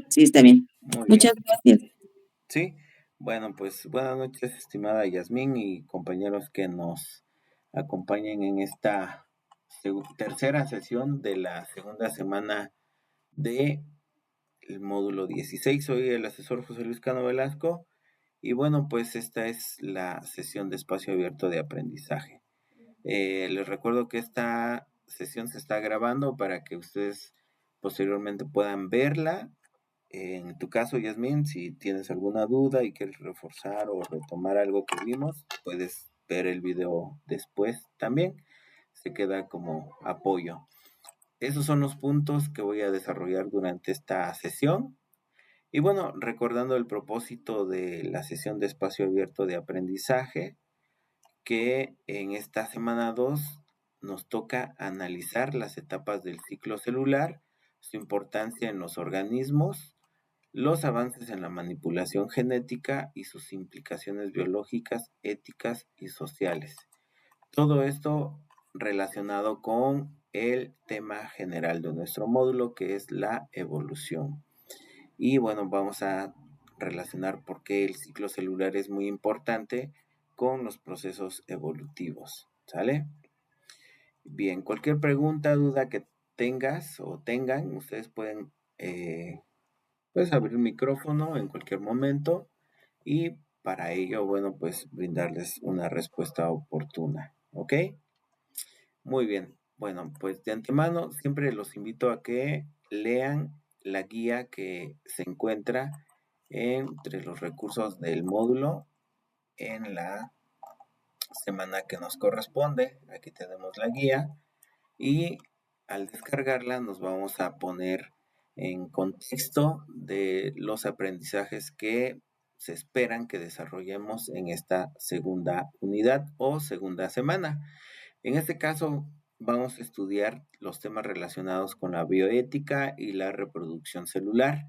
Sí, está bien. Muy bien. Muchas gracias. Sí, bueno, pues buenas noches, estimada Yasmín y compañeros que nos acompañen en esta tercera sesión de la segunda semana de el módulo 16. Soy el asesor José Luis Cano Velasco y bueno, pues esta es la sesión de espacio abierto de aprendizaje. Les recuerdo que esta sesión se está grabando para que ustedes posteriormente puedan verla. En tu caso, Yasmin, si tienes alguna duda y quieres reforzar o retomar algo que vimos, puedes ver el video después también. Se queda como apoyo. Esos son los puntos que voy a desarrollar durante esta sesión. Y bueno, recordando el propósito de la sesión de espacio abierto de aprendizaje, que en esta semana 2 nos toca analizar las etapas del ciclo celular, su importancia en los organismos, los avances en la manipulación genética y sus implicaciones biológicas, éticas y sociales. Todo esto relacionado con el tema general de nuestro módulo, que es la evolución. Y bueno, vamos a relacionar por qué el ciclo celular es muy importante con los procesos evolutivos. ¿Sale? Bien, cualquier pregunta, duda que tengas o tengan, ustedes pueden puedes abrir el micrófono en cualquier momento y para ello, bueno, pues brindarles una respuesta oportuna. ¿Ok? Muy bien. Bueno, pues de antemano siempre los invito a que lean la guía que se encuentra entre los recursos del módulo en la semana que nos corresponde. Aquí tenemos la guía y al descargarla nos vamos a poner en contexto de los aprendizajes que se esperan que desarrollemos en esta segunda unidad o segunda semana. En este caso, vamos a estudiar los temas relacionados con la bioética y la reproducción celular.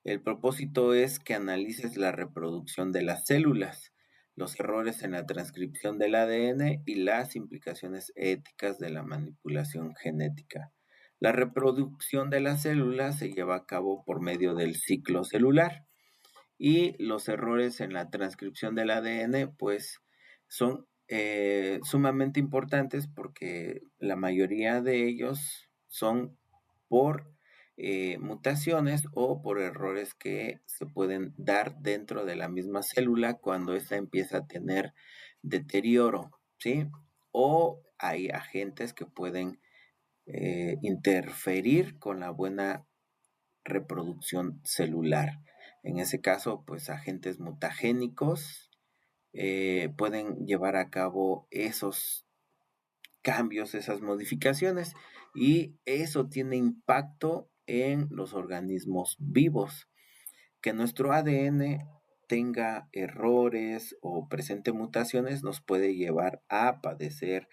El propósito es que analices la reproducción de las células, los errores en la transcripción del ADN y las implicaciones éticas de la manipulación genética. La reproducción de las células se lleva a cabo por medio del ciclo celular y los errores en la transcripción del ADN pues son sumamente importantes porque la mayoría de ellos son por mutaciones o por errores que se pueden dar dentro de la misma célula cuando ésta empieza a tener deterioro, ¿sí? O hay agentes que pueden interferir con la buena reproducción celular. En ese caso, pues agentes mutagénicos pueden llevar a cabo esos cambios, esas modificaciones, y eso tiene impacto en los organismos vivos. Que nuestro ADN tenga errores o presente mutaciones nos puede llevar a padecer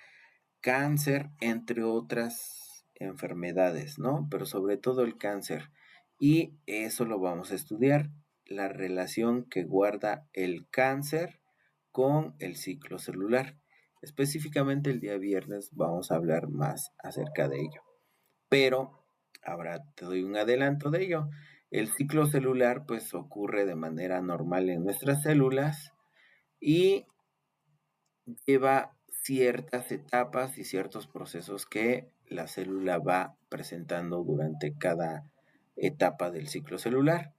cáncer, entre otras enfermedades, ¿no? Pero sobre todo el cáncer. Y eso lo vamos a estudiar, la relación que guarda el cáncer con el ciclo celular. Específicamente el día viernes vamos a hablar más acerca de ello. Pero ahora te doy un adelanto de ello. El ciclo celular pues ocurre de manera normal en nuestras células y lleva ciertas etapas y ciertos procesos que la célula va presentando durante cada etapa del ciclo celular,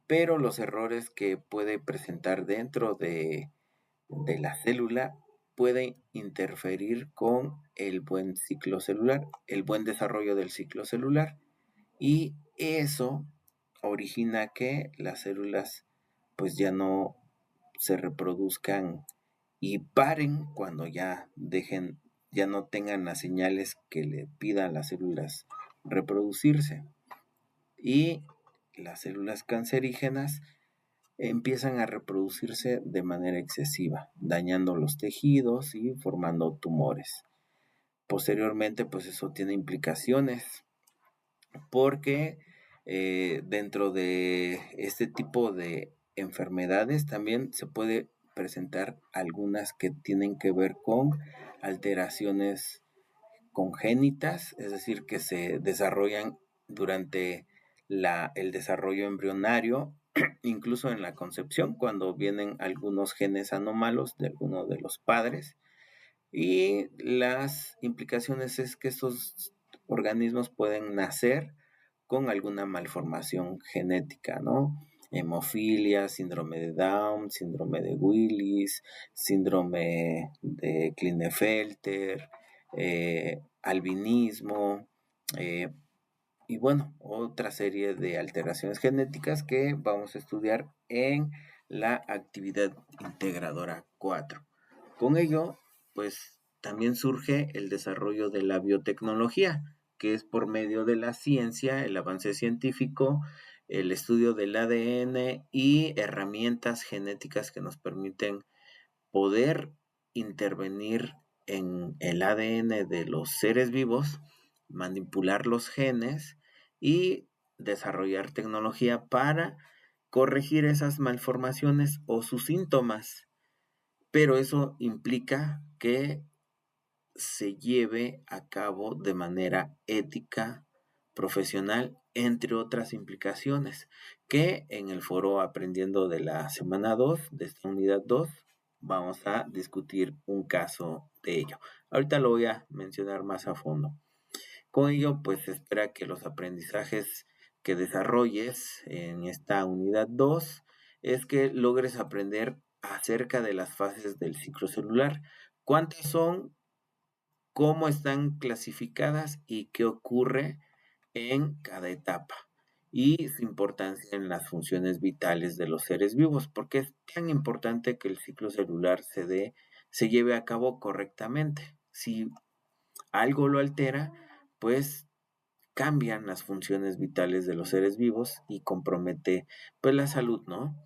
pero los errores que puede presentar dentro de la célula pueden interferir con el buen ciclo celular, el buen desarrollo del ciclo celular, y eso origina que las células pues ya no se reproduzcan y paren cuando ya dejen, ya no tengan las señales que le pidan a las células reproducirse. Y las células cancerígenas empiezan a reproducirse de manera excesiva, dañando los tejidos y formando tumores. Posteriormente, pues eso tiene implicaciones porque dentro de este tipo de enfermedades también se puede presentar algunas que tienen que ver con alteraciones congénitas, es decir, que se desarrollan durante el desarrollo embrionario, incluso en la concepción, cuando vienen algunos genes anómalos de alguno de los padres. Y las implicaciones es que estos organismos pueden nacer con alguna malformación genética, ¿no? Hemofilia, síndrome de Down, síndrome de Willis, síndrome de Klinefelter, albinismo, eh, y bueno, otra serie de alteraciones genéticas que vamos a estudiar en la actividad integradora 4. Con ello, pues también surge el desarrollo de la biotecnología, que es por medio de la ciencia, el avance científico, el estudio del ADN y herramientas genéticas que nos permiten poder intervenir en el ADN de los seres vivos, manipular los genes y desarrollar tecnología para corregir esas malformaciones o sus síntomas. Pero eso implica que se lleve a cabo de manera ética, profesional, entre otras implicaciones, que en el foro Aprendiendo de la semana 2 de esta unidad 2, vamos a discutir un caso de ello. Ahorita lo voy a mencionar más a fondo. Con ello, pues se espera que los aprendizajes que desarrolles en esta unidad 2 es que logres aprender acerca de las fases del ciclo celular. ¿Cuántas son? ¿Cómo están clasificadas y qué ocurre en cada etapa? Y su importancia en las funciones vitales de los seres vivos, porque es tan importante que el ciclo celular se lleve a cabo correctamente. Si algo lo altera, pues cambian las funciones vitales de los seres vivos y compromete pues la salud, ¿no?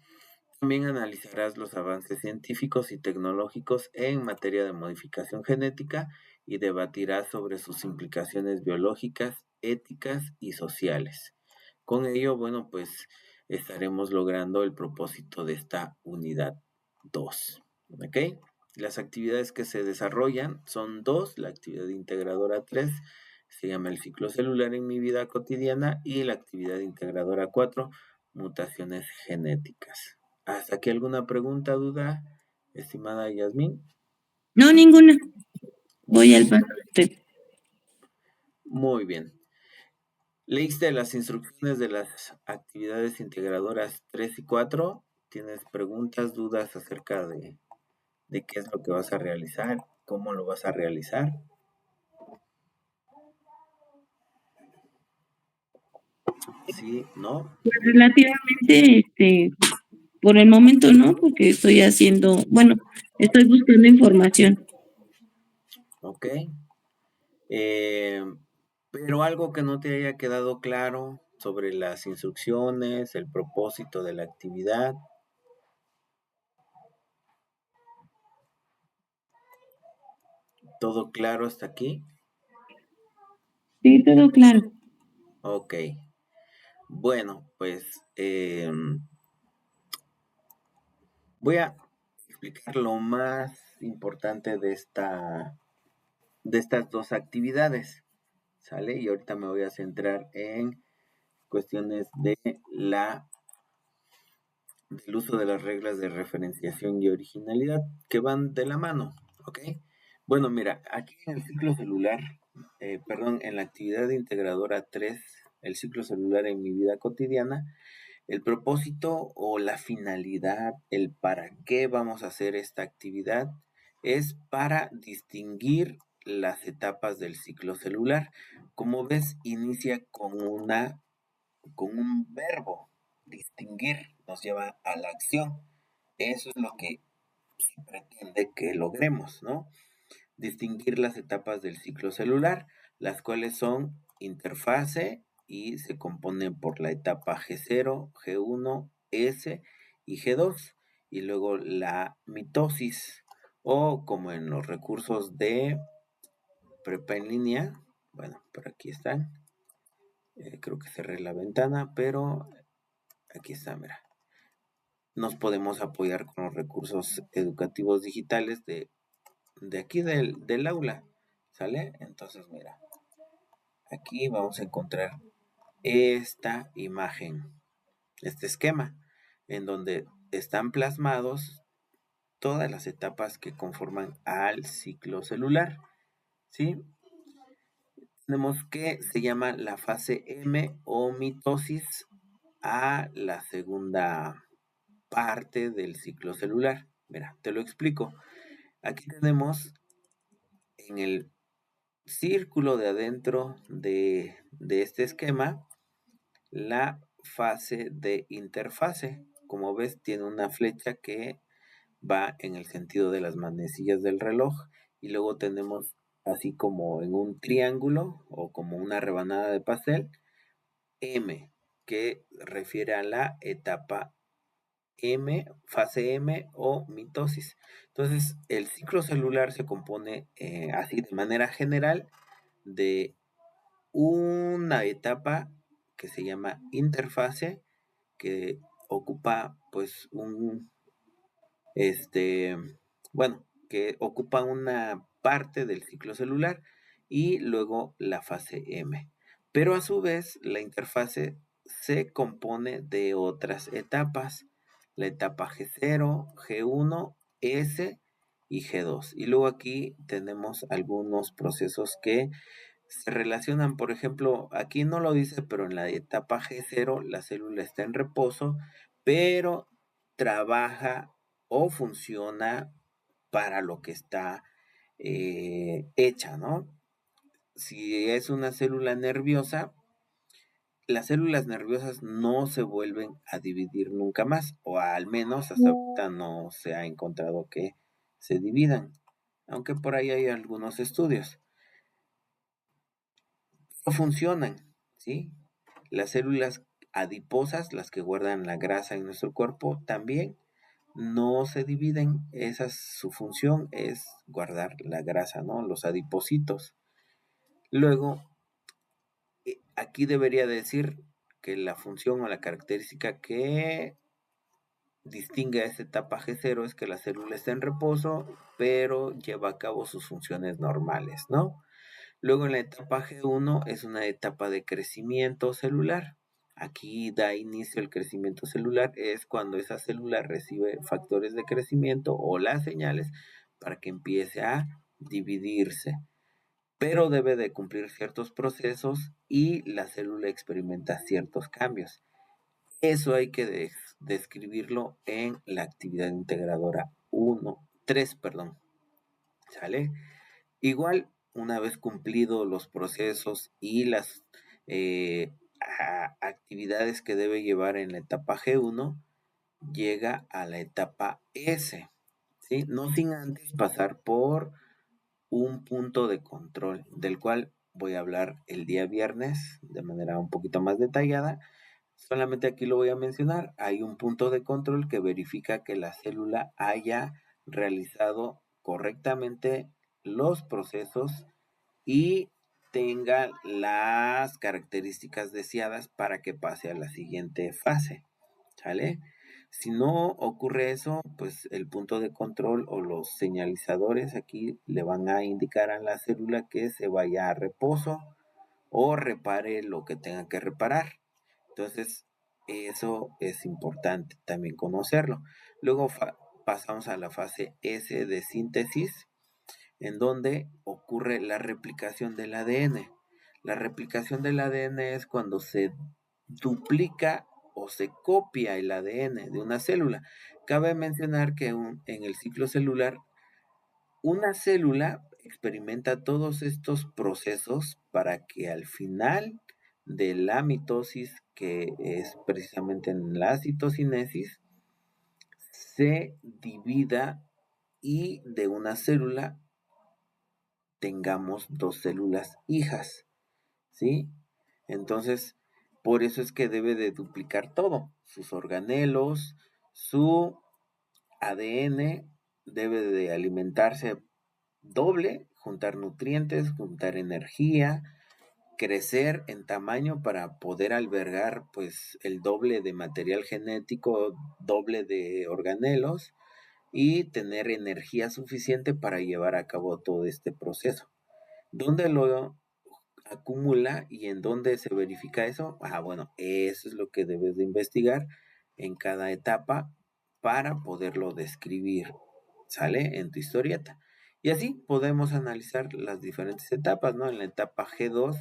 También analizarás los avances científicos y tecnológicos en materia de modificación genética y debatirás sobre sus implicaciones biológicas, éticas y sociales. Con ello, bueno, pues estaremos logrando el propósito de esta unidad 2. ¿Ok? Las actividades que se desarrollan son dos: la actividad integradora 3 se llama el ciclo celular en mi vida cotidiana y la actividad integradora 4, mutaciones genéticas. ¿Hasta aquí alguna pregunta, duda, estimada Yasmín? No, ninguna. Muy Voy al bien, paso. muy bien. ¿Leíste las instrucciones de las actividades integradoras 3 y 4? ¿Tienes preguntas, dudas acerca de qué es lo que vas a realizar? ¿Cómo lo vas a realizar? ¿Sí? ¿No? Pues relativamente, por el momento no, porque estoy haciendo, bueno, estoy buscando información. Ok. Eh, pero algo que no te haya quedado claro sobre las instrucciones, el propósito de la actividad. ¿Todo claro hasta aquí? Sí, todo claro. Ok. Bueno, pues voy a explicar lo más importante de estas dos actividades, ¿sale? Y ahorita me voy a centrar en cuestiones del uso de las reglas de referenciación y originalidad que van de la mano, ¿ok? Bueno, mira, aquí en el ciclo celular, perdón, en la actividad integradora 3, el ciclo celular en mi vida cotidiana, el propósito o la finalidad, el para qué vamos a hacer esta actividad, es para distinguir las etapas del ciclo celular. Como ves, inicia con un verbo. Distinguir nos lleva a la acción. Eso es lo que se pretende que logremos, ¿no? Distinguir las etapas del ciclo celular, las cuales son interfase y se componen por la etapa G0, G1, S y G2, y luego la mitosis, o como en los recursos de prepa en línea, bueno, por aquí están, creo que cerré la ventana, pero aquí está, mira. Nos podemos apoyar con los recursos educativos digitales de aquí del aula, ¿sale? Entonces, mira, aquí vamos a encontrar esta imagen, este esquema, en donde están plasmados todas las etapas que conforman al ciclo celular, ¿sí? Tenemos que se llama la fase M o mitosis a la segunda parte del ciclo celular. Mira, te lo explico. Aquí tenemos en el círculo de adentro de este esquema la fase de interfase. Como ves, tiene una flecha que va en el sentido de las manecillas del reloj y luego tenemos así como en un triángulo o como una rebanada de pastel M, que refiere a la etapa M, fase M o mitosis. Entonces, el ciclo celular se compone así de manera general de una etapa que se llama interfase, que ocupa pues este, que ocupa una parte del ciclo celular y luego la fase M. Pero a su vez, la interfase se compone de otras etapas, la etapa G0, G1, S y G2. Y luego aquí tenemos algunos procesos que se relacionan, por ejemplo, aquí no lo dice, pero en la etapa G0 la célula está en reposo, pero trabaja o funciona para lo que está hecha, ¿no? Si es una célula nerviosa, las células nerviosas no se vuelven a dividir nunca más, o al menos hasta ahorita no se ha encontrado que se dividan, aunque por ahí hay algunos estudios. No funcionan, ¿sí? Las células adiposas, las que guardan la grasa en nuestro cuerpo, también no se dividen. Su función es guardar la grasa, ¿no? Los adipocitos. Luego, aquí debería decir que la función o la característica que distingue a esta etapa G0 es que la célula está en reposo, pero lleva a cabo sus funciones normales, ¿no? Luego en la etapa G1 es una etapa de crecimiento celular. Aquí da inicio el crecimiento celular, es cuando esa célula recibe factores de crecimiento o las señales para que empiece a dividirse. Pero debe de cumplir ciertos procesos y la célula experimenta ciertos cambios. Eso hay que describirlo en la actividad integradora 3, perdón. ¿Sale? Igual, una vez cumplidos los procesos y las actividades que debe llevar en la etapa G1, llega a la etapa S, ¿sí? No sin antes pasar por un punto de control, del cual voy a hablar el día viernes de manera un poquito más detallada. Solamente aquí lo voy a mencionar. Hay un punto de control que verifica que la célula haya realizado correctamente los procesos y tenga las características deseadas para que pase a la siguiente fase. ¿Sale? Si no ocurre eso, pues el punto de control o los señalizadores aquí le van a indicar a la célula que se vaya a reposo o repare lo que tenga que reparar. Entonces, eso es importante también conocerlo. Luego pasamos a la fase S de síntesis, en donde ocurre la replicación del ADN. La replicación del ADN es cuando se duplica o se copia el ADN de una célula. Cabe mencionar que en el ciclo celular, una célula experimenta todos estos procesos para que al final de la mitosis, que es precisamente en la citocinesis, se divida y de una célula tengamos dos células hijas, ¿sí? Entonces, por eso es que debe de duplicar todo, sus organelos, su ADN debe de alimentarse doble, juntar nutrientes, juntar energía, crecer en tamaño para poder albergar pues el doble de material genético, doble de organelos y tener energía suficiente para llevar a cabo todo este proceso. ¿Dónde lo acumula y en dónde se verifica eso. Bueno, eso es lo que debes de investigar en cada etapa para poderlo describir, ¿sale? En tu historieta. Y así podemos analizar las diferentes etapas, ¿no? En la etapa G2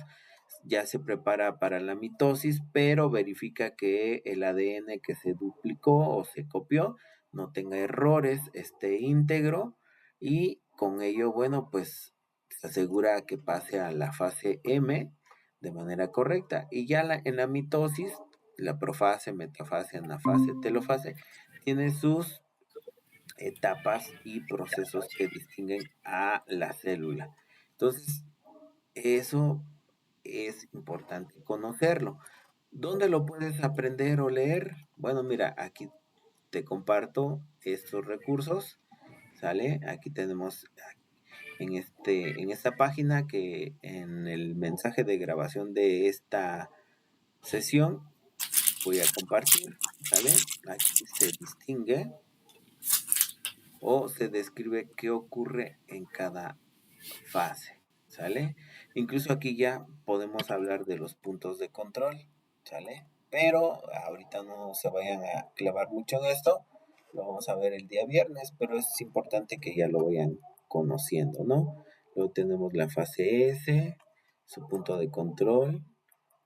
ya se prepara para la mitosis, pero verifica que el ADN que se duplicó o se copió no tenga errores, esté íntegro y con ello, bueno, pues se asegura que pase a la fase M de manera correcta. Y ya en la mitosis, la profase, metafase, anafase, telofase, tiene sus etapas y procesos que distinguen a la célula. Entonces, eso es importante conocerlo. ¿Dónde lo puedes aprender o leer? Bueno, mira, aquí te comparto estos recursos, ¿sale? Aquí tenemos en esta página que en el mensaje de grabación de esta sesión voy a compartir, ¿sale? Aquí se distingue o se describe qué ocurre en cada fase, ¿sale? Incluso aquí ya podemos hablar de los puntos de control, ¿sale? Pero ahorita no se vayan a clavar mucho en esto, lo vamos a ver el día viernes, pero es importante que ya lo vayan conociendo, ¿no? Luego tenemos la fase S, su punto de control,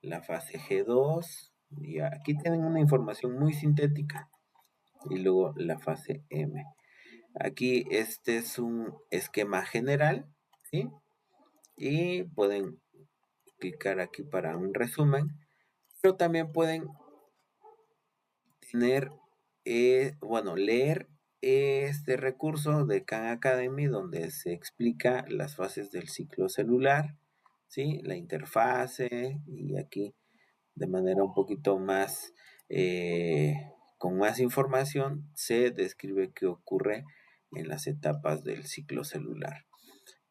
la fase G2, y aquí tienen una información muy sintética, y luego la fase M. Aquí este es un esquema general, ¿sí? Y pueden clicar aquí para un resumen, pero también pueden tener, leer este recurso de Khan Academy donde se explica las fases del ciclo celular, ¿sí? La interfase y aquí de manera un poquito más, con más información, se describe qué ocurre en las etapas del ciclo celular.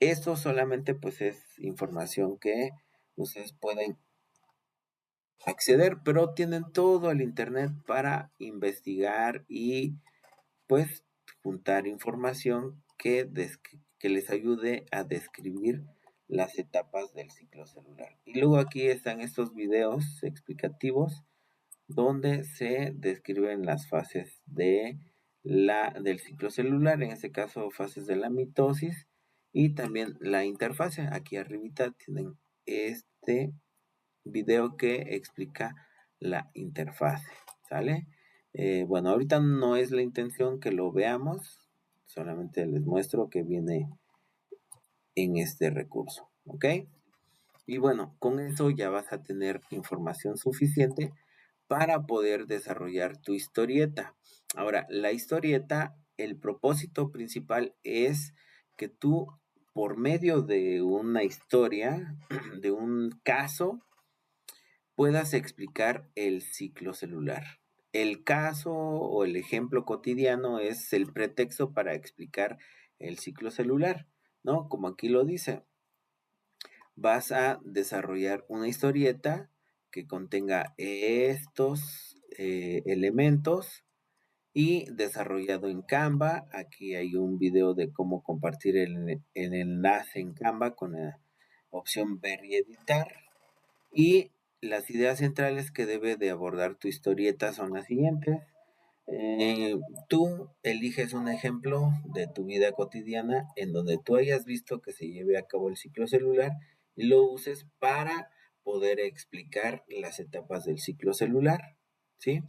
Esto solamente pues es información que ustedes pueden acceder, pero tienen todo el internet para investigar y pues juntar información que les ayude a describir las etapas del ciclo celular. Y luego aquí están estos videos explicativos donde se describen las fases del ciclo celular, en este caso fases de la mitosis y también la interfase. Aquí arribita tienen este video que explica la interfase, ¿sale? Bueno, ahorita no es la intención que lo veamos, solamente les muestro que viene en este recurso, ¿ok? Y bueno, con eso ya vas a tener información suficiente para poder desarrollar tu historieta. Ahora, la historieta, el propósito principal es que tú, por medio de una historia, de un caso, puedas explicar el ciclo celular. El caso o el ejemplo cotidiano es el pretexto para explicar el ciclo celular, ¿no? Como aquí lo dice, vas a desarrollar una historieta que contenga estos elementos y desarrollado en Canva. Aquí hay un video de cómo compartir el enlace en Canva con la opción ver y editar. Y las ideas centrales que debe de abordar tu historieta son las siguientes. Tú eliges un ejemplo de tu vida cotidiana en donde tú hayas visto que se lleve a cabo el ciclo celular y lo uses para poder explicar las etapas del ciclo celular, ¿sí?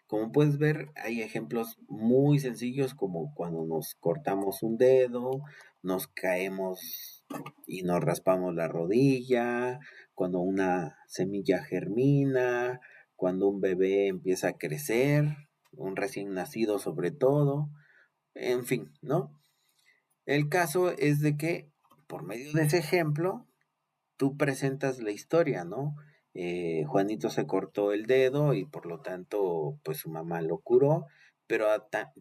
Como puedes ver, hay ejemplos muy sencillos como cuando nos cortamos un dedo, nos caemos y nos raspamos la rodilla, cuando una semilla germina, cuando un bebé empieza a crecer, un recién nacido sobre todo, en fin, ¿no? El caso es de que por medio de ese ejemplo, tú presentas la historia, ¿no? Juanito se cortó el dedo y por lo tanto, pues su mamá lo curó, pero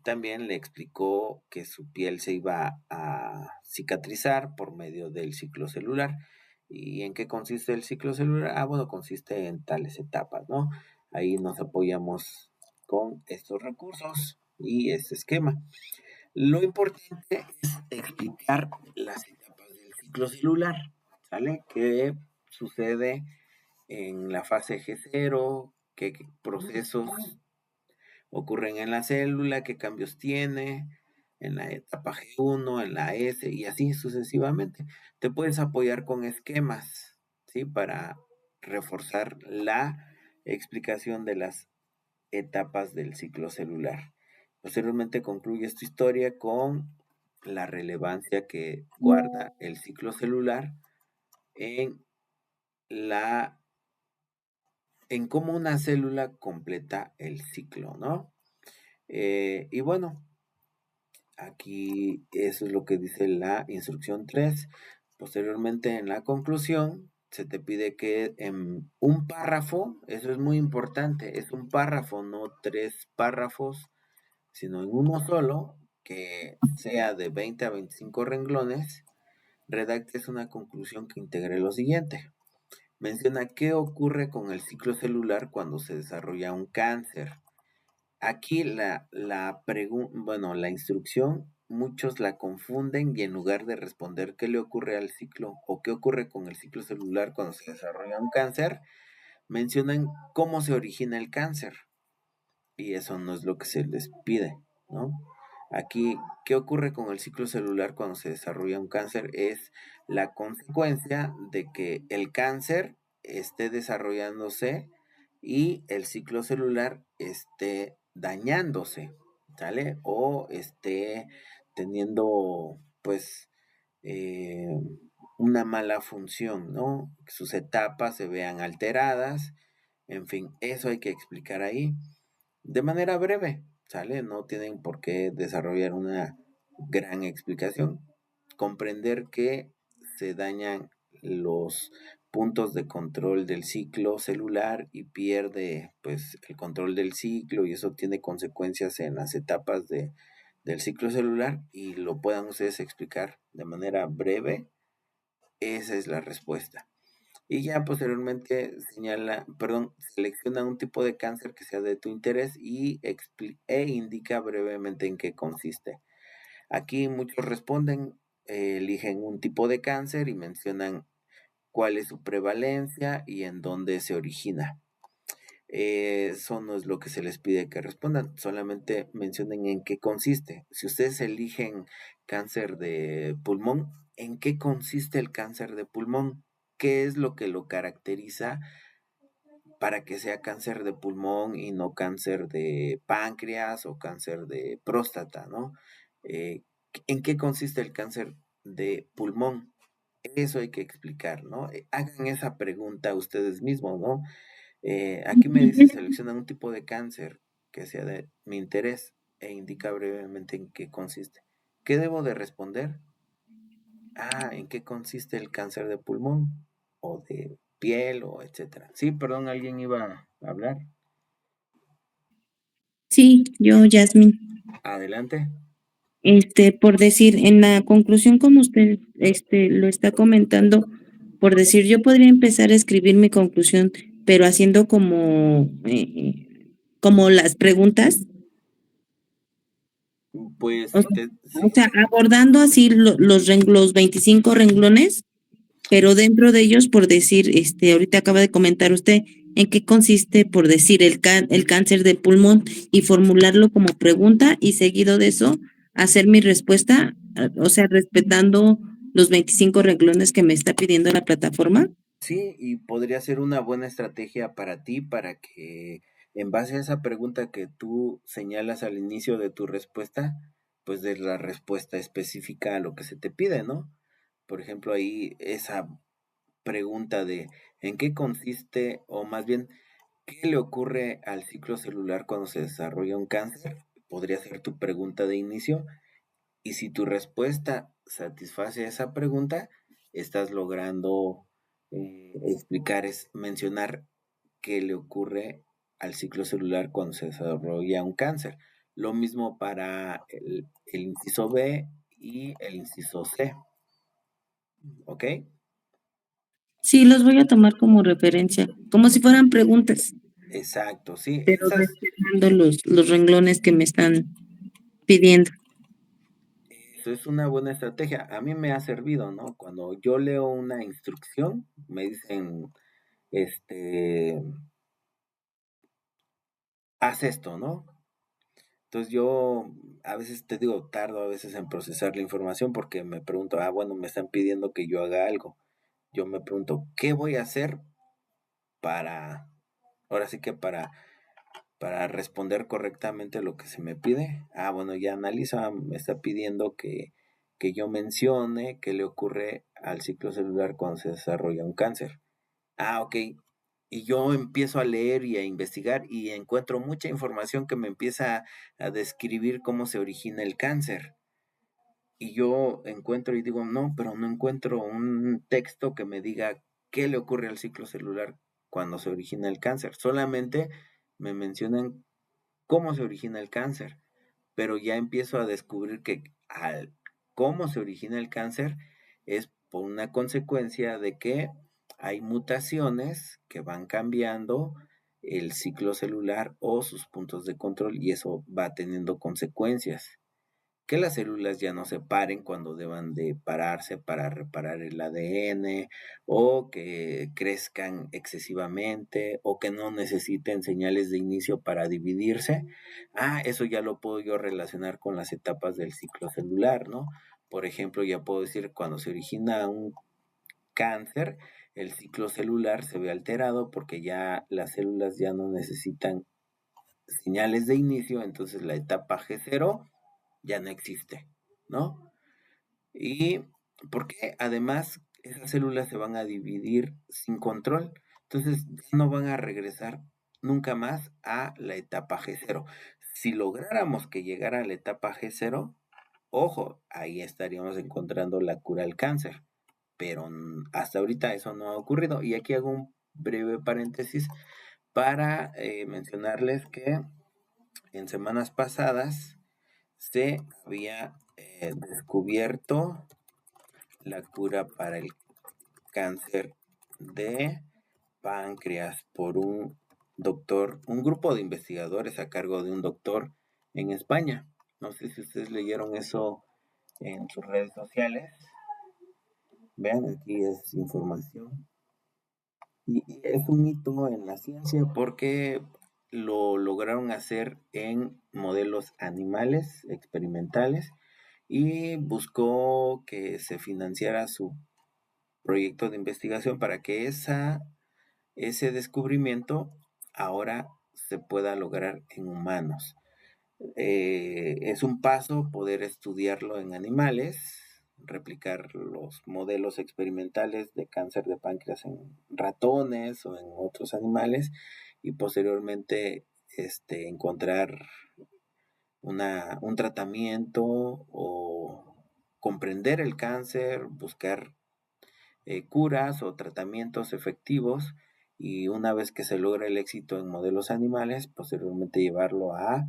también le explicó que su piel se iba a cicatrizar por medio del ciclo celular. ¿Y en qué consiste el ciclo celular? Bueno, consiste en tales etapas, ¿no? Ahí nos apoyamos con estos recursos y este esquema. Lo importante es explicar las etapas del ciclo celular, ¿sale? Que sucede en la fase G0, qué procesos ocurren en la célula, qué cambios tiene, en la etapa G1, en la S y así sucesivamente. Te puedes apoyar con esquemas, ¿sí? Para reforzar la explicación de las etapas del ciclo celular. Posteriormente concluyes tu historia con la relevancia que guarda el ciclo celular en la en cómo una célula completa el ciclo, ¿no? Y bueno, aquí eso es lo que dice la instrucción 3. Posteriormente, en la conclusión, se te pide que en un párrafo, eso es muy importante, es un párrafo, no 3 párrafos, sino en uno solo, que sea de 20 a 25 renglones, redactes una conclusión que integre lo siguiente. Menciona qué ocurre con el ciclo celular cuando se desarrolla un cáncer. Aquí la instrucción, muchos la confunden y en lugar de responder qué le ocurre al ciclo o qué ocurre con el ciclo celular cuando se desarrolla un cáncer, mencionan cómo se origina el cáncer. Y eso no es lo que se les pide, ¿no? Aquí, ¿qué ocurre con el ciclo celular cuando se desarrolla un cáncer? Es la consecuencia de que el cáncer esté desarrollándose y el ciclo celular esté dañándose, ¿sale? O esté teniendo, pues, eh, una mala función, ¿no? Que sus etapas se vean alteradas, en fin, eso hay que explicar ahí de manera breve, ¿sale? No tienen por qué desarrollar una gran explicación. Comprender que se dañan los puntos de control del ciclo celular y pierde pues el control del ciclo y eso tiene consecuencias en las etapas del ciclo celular y lo puedan ustedes explicar de manera breve, esa es la respuesta. Y ya posteriormente selecciona un tipo de cáncer que sea de tu interés e indica brevemente en qué consiste. Aquí muchos responden, eligen un tipo de cáncer y mencionan cuál es su prevalencia y en dónde se origina. Eso no es lo que se les pide que respondan, solamente mencionen en qué consiste. Si ustedes eligen cáncer de pulmón, ¿en qué consiste el cáncer de pulmón? ¿Qué es lo que lo caracteriza para que sea cáncer de pulmón y no cáncer de páncreas o cáncer de próstata, ¿no? Eh, ¿En qué consiste el cáncer de pulmón? Eso hay que explicar, ¿no? Hagan esa pregunta ustedes mismos, ¿no? Aquí me dice, selecciona un tipo de cáncer que sea de mi interés e indica brevemente en qué consiste. ¿Qué debo de responder? ¿En qué consiste el cáncer de pulmón? O de piel, o etcétera. Sí, perdón, ¿alguien iba a hablar? Sí, yo, Yasmin. Adelante. Por decir, en la conclusión, como usted, lo está comentando, por decir, yo podría empezar a escribir mi conclusión, pero haciendo como las preguntas, Pues, o sea, sí, abordando así los 25 renglones, pero dentro de ellos, por decir, ahorita acaba de comentar usted en qué consiste, por decir, el cáncer de pulmón y formularlo como pregunta y seguido de eso, hacer mi respuesta, o sea, respetando los 25 renglones que me está pidiendo la plataforma. sí, y podría ser una buena estrategia para ti, para que en base a esa pregunta que tú señalas al inicio de tu respuesta, pues des la respuesta específica a lo que se te pide, ¿no? Por ejemplo, ahí esa pregunta de ¿en qué consiste o más bien qué le ocurre al ciclo celular cuando se desarrolla un cáncer? Podría ser tu pregunta de inicio y si tu respuesta satisface esa pregunta, estás logrando mencionar qué le ocurre al ciclo celular cuando se desarrolla un cáncer. Lo mismo para el inciso B y el inciso C. ¿Ok? Sí, los voy a tomar como referencia, como si fueran preguntas, Exacto, sí. pero respetando los renglones que me están pidiendo. eso es una buena estrategia. A mí me ha servido, ¿no? Cuando yo leo una instrucción, me dicen, este, haz esto, ¿no? Entonces yo a veces te digo, tardo a veces en procesar la información porque me pregunto, bueno, me están pidiendo que yo haga algo. Yo me pregunto, ¿qué voy a hacer para, ahora sí que para responder correctamente lo que se me pide? Bueno, ya analiza, me está pidiendo que yo mencione qué le ocurre al ciclo celular cuando se desarrolla un cáncer. Ok. Y yo empiezo a leer y a investigar y encuentro mucha información que me empieza a describir cómo se origina el cáncer. Y yo encuentro y digo, no, pero no encuentro un texto que me diga qué le ocurre al ciclo celular cuando se origina el cáncer. Solamente me mencionan cómo se origina el cáncer, pero ya empiezo a descubrir que al cómo se origina el cáncer es por una consecuencia de que hay mutaciones que van cambiando el ciclo celular o sus puntos de control y eso va teniendo consecuencias. Que las células ya no se paren cuando deban de pararse para reparar el ADN o que crezcan excesivamente o que no necesiten señales de inicio para dividirse. Eso ya lo puedo yo relacionar con las etapas del ciclo celular, ¿no? Por ejemplo, ya puedo decir cuando se origina un cáncer, el ciclo celular se ve alterado porque ya las células ya no necesitan señales de inicio, entonces la etapa G0 ya no existe, ¿no? Y porque además esas células se van a dividir sin control, entonces ya no van a regresar nunca más a la etapa G0. Si lográramos que llegara a la etapa G0, ojo, ahí estaríamos encontrando la cura al cáncer, pero hasta ahorita eso no ha ocurrido. Y aquí hago un breve paréntesis para mencionarles que en semanas pasadas se había descubierto la cura para el cáncer de páncreas por un doctor, un grupo de investigadores a cargo de un doctor en España. No sé si ustedes leyeron eso en sus redes sociales. Vean, aquí es información. Y es un hito en la ciencia porque lo lograron hacer en modelos animales experimentales y buscó que se financiara su proyecto de investigación para que ese descubrimiento ahora se pueda lograr en humanos. Es un paso poder estudiarlo en animales, replicar los modelos experimentales de cáncer de páncreas en ratones o en otros animales y posteriormente encontrar un tratamiento o comprender el cáncer, buscar curas o tratamientos efectivos y una vez que se logra el éxito en modelos animales, posteriormente llevarlo a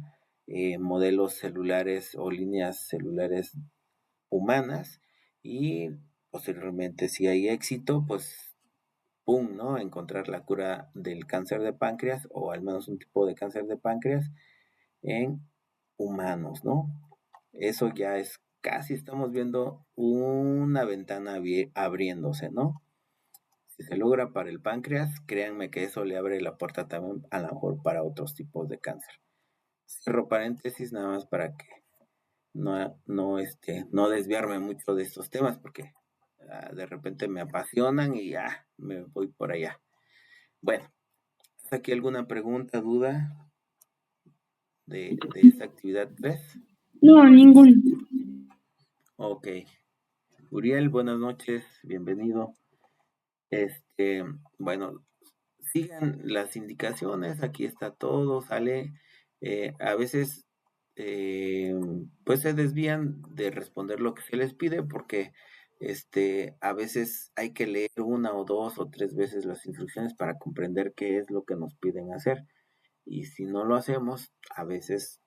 modelos celulares o líneas celulares humanas y posteriormente si hay éxito, pues ¡pum!, ¿no? Encontrar la cura del cáncer de páncreas o al menos un tipo de cáncer de páncreas en humanos, ¿no? Eso ya es casi estamos viendo una ventana abriéndose, ¿no? Si se logra para el páncreas, créanme que eso le abre la puerta también a lo mejor para otros tipos de cáncer. Cierro paréntesis nada más para que no desviarme mucho de estos temas porque de repente me apasionan y ya me voy por allá. Bueno, ¿hasta aquí alguna pregunta, duda de esta actividad 3? No, ninguno. Ok. Uriel, buenas noches, bienvenido. Bueno, sigan las indicaciones, aquí está todo, sale. A veces, pues se desvían de responder lo que se les pide porque a veces hay que leer una o dos o tres veces las instrucciones para comprender qué es lo que nos piden hacer. Y si no lo hacemos, a veces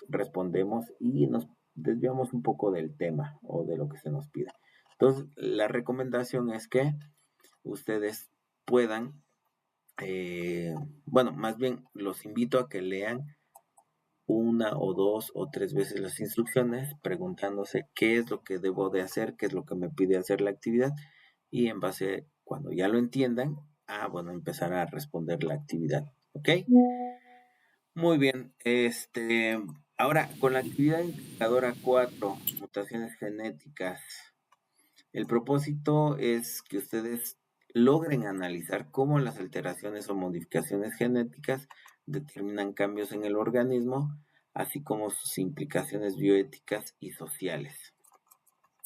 respondemos y nos desviamos un poco del tema o de lo que se nos pide. Entonces, la recomendación es que ustedes puedan, bueno, más bien los invito a que lean una o dos o tres veces las instrucciones, preguntándose qué es lo que debo de hacer, qué es lo que me pide hacer la actividad, y en base, cuando ya lo entiendan, bueno, empezar a responder la actividad. ¿Ok? Muy bien. Ahora, con la actividad indicadora 4, mutaciones genéticas, el propósito es que ustedes logren analizar cómo las alteraciones o modificaciones genéticas determinan cambios en el organismo, así como sus implicaciones bioéticas y sociales.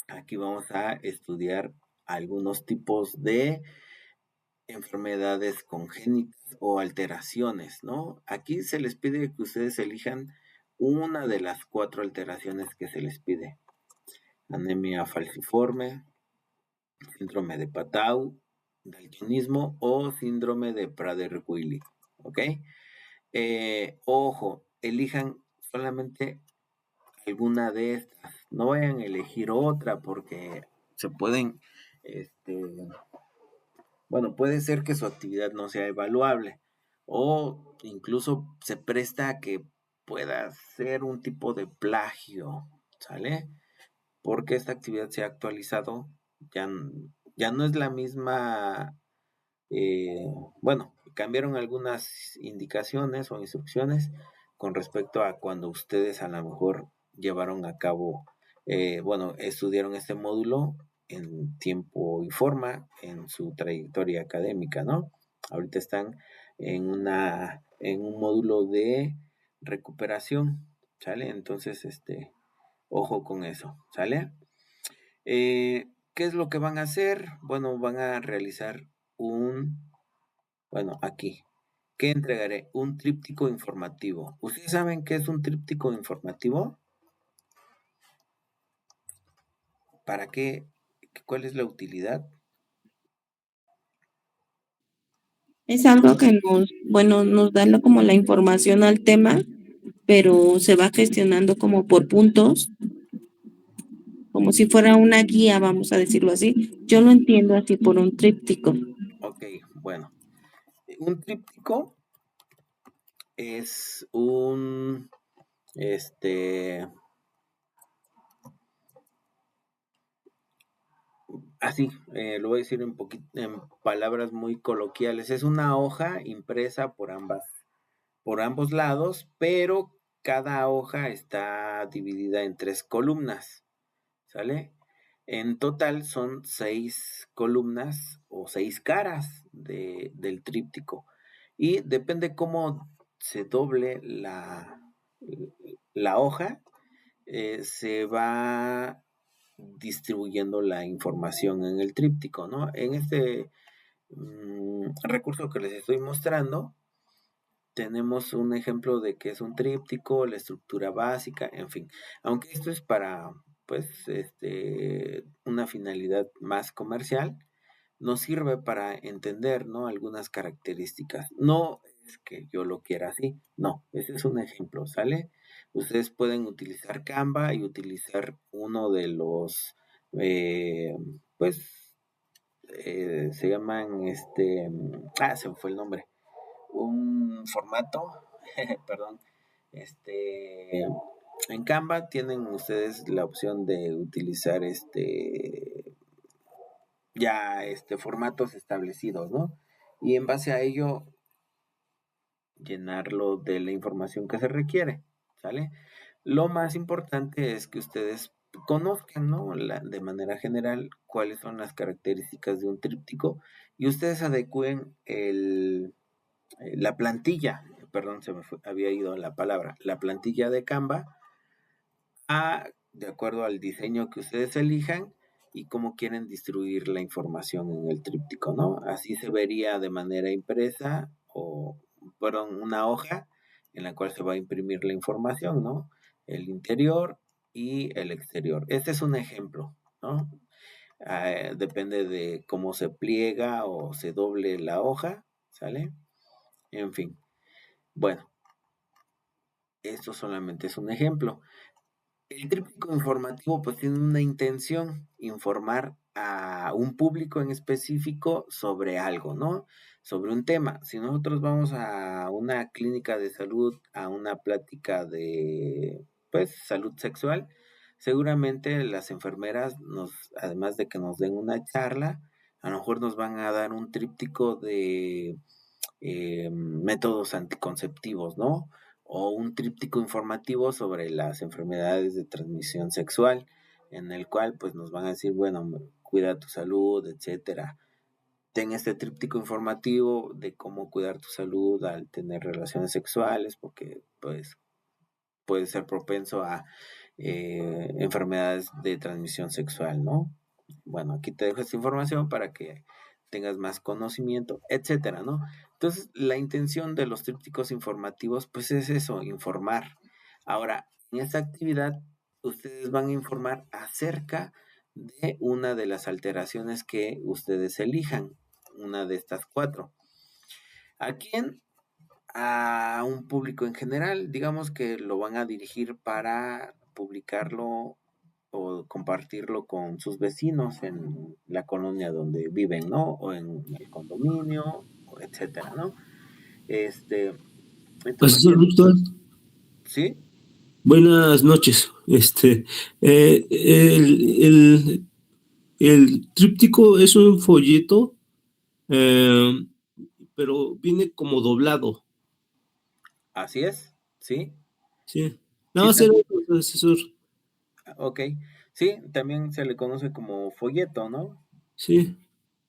Aquí vamos a estudiar algunos tipos de enfermedades congénitas o alteraciones, ¿no? Aquí se les pide que ustedes elijan una de las 4 alteraciones que se les pide. Anemia falciforme, síndrome de Patau, daltonismo o síndrome de Prader-Willi, ¿ok? Ojo, elijan solamente alguna de estas, no vayan a elegir otra porque se pueden, bueno, puede ser que su actividad no sea evaluable o incluso se presta a que pueda ser un tipo de plagio, ¿sale? Porque esta actividad se ha actualizado, ya, ya no es la misma, eh, bueno, cambiaron algunas indicaciones o instrucciones con respecto a cuando ustedes a lo mejor llevaron a cabo, bueno, estudiaron este módulo en tiempo y forma en su trayectoria académica, ¿no? Ahorita están en un módulo de recuperación, ¿sale? Entonces, ojo con eso, ¿sale? ¿Qué es lo que van a hacer? Bueno, van a realizar bueno, aquí, ¿qué entregaré? Un tríptico informativo. ¿Ustedes saben qué es un tríptico informativo? ¿Para qué? ¿Cuál es la utilidad? Es algo que bueno, nos da como la información al tema, pero se va gestionando como por puntos, como si fuera una guía, vamos a decirlo así. Yo lo entiendo así por un tríptico. Ok, bueno. Un tríptico es un, así, lo voy a decir en palabras muy coloquiales. Es una hoja impresa por ambos lados, pero cada hoja está dividida en 3 columnas, ¿sale? En total son 6 columnas o 6 caras del tríptico. Y depende cómo se doble la hoja, se va distribuyendo la información en el tríptico, ¿no? En este recurso que les estoy mostrando, tenemos un ejemplo de que es un tríptico, la estructura básica, en fin. Aunque esto es para, pues, una finalidad más comercial, nos sirve para entender, ¿no? Algunas características. No es que yo lo quiera así, no, ese es un ejemplo, ¿sale? Ustedes pueden utilizar Canva y utilizar uno de los, eh, pues, se llaman, se me fue el nombre, un formato, perdón, en Canva tienen ustedes la opción de utilizar ya formatos establecidos, ¿no? Y en base a ello llenarlo de la información que se requiere, ¿sale? Lo más importante es que ustedes conozcan, ¿no? De manera general cuáles son las características de un tríptico y ustedes adecúen la plantilla, perdón, había ido la palabra, la plantilla de Canva de acuerdo al diseño que ustedes elijan y cómo quieren distribuir la información en el tríptico, ¿no? Así se vería de manera impresa o, perdón, una hoja en la cual se va a imprimir la información, ¿no? El interior y el exterior. Este es un ejemplo, ¿no? Depende de cómo se pliega o se doble la hoja, ¿sale? En fin. Bueno, esto solamente es un ejemplo. El tríptico informativo pues tiene una intención, informar a un público en específico sobre algo, ¿no? Sobre un tema. Si nosotros vamos a una clínica de salud, a una plática de, pues, salud sexual, seguramente las enfermeras además de que nos den una charla, a lo mejor nos van a dar un tríptico de métodos anticonceptivos, ¿no? O un tríptico informativo sobre las enfermedades de transmisión sexual, en el cual pues nos van a decir, bueno, cuida tu salud, etcétera. Ten este tríptico informativo de cómo cuidar tu salud al tener relaciones sexuales, porque pues puede ser propenso a enfermedades de transmisión sexual, ¿no? Bueno, aquí te dejo esta información para que tengas más conocimiento, etcétera, ¿no? Entonces, la intención de los trípticos informativos, pues es eso, informar. Ahora, en esta actividad, ustedes van a informar acerca de una de las alteraciones que ustedes elijan, una de estas cuatro. ¿A quién? A un público en general, digamos que lo van a dirigir para publicarlo o compartirlo con sus vecinos en la colonia donde viven, ¿no? O en el condominio, etcétera, ¿no? Este, entonces, Asesor virtual, ¿sí? buenas noches. El tríptico es un folleto, eh, pero viene como doblado, Así es, ¿sí? ¿sí? Nada Sí, más era también, eso, asesor, ok. Sí, también se le conoce como folleto, ¿no? sí,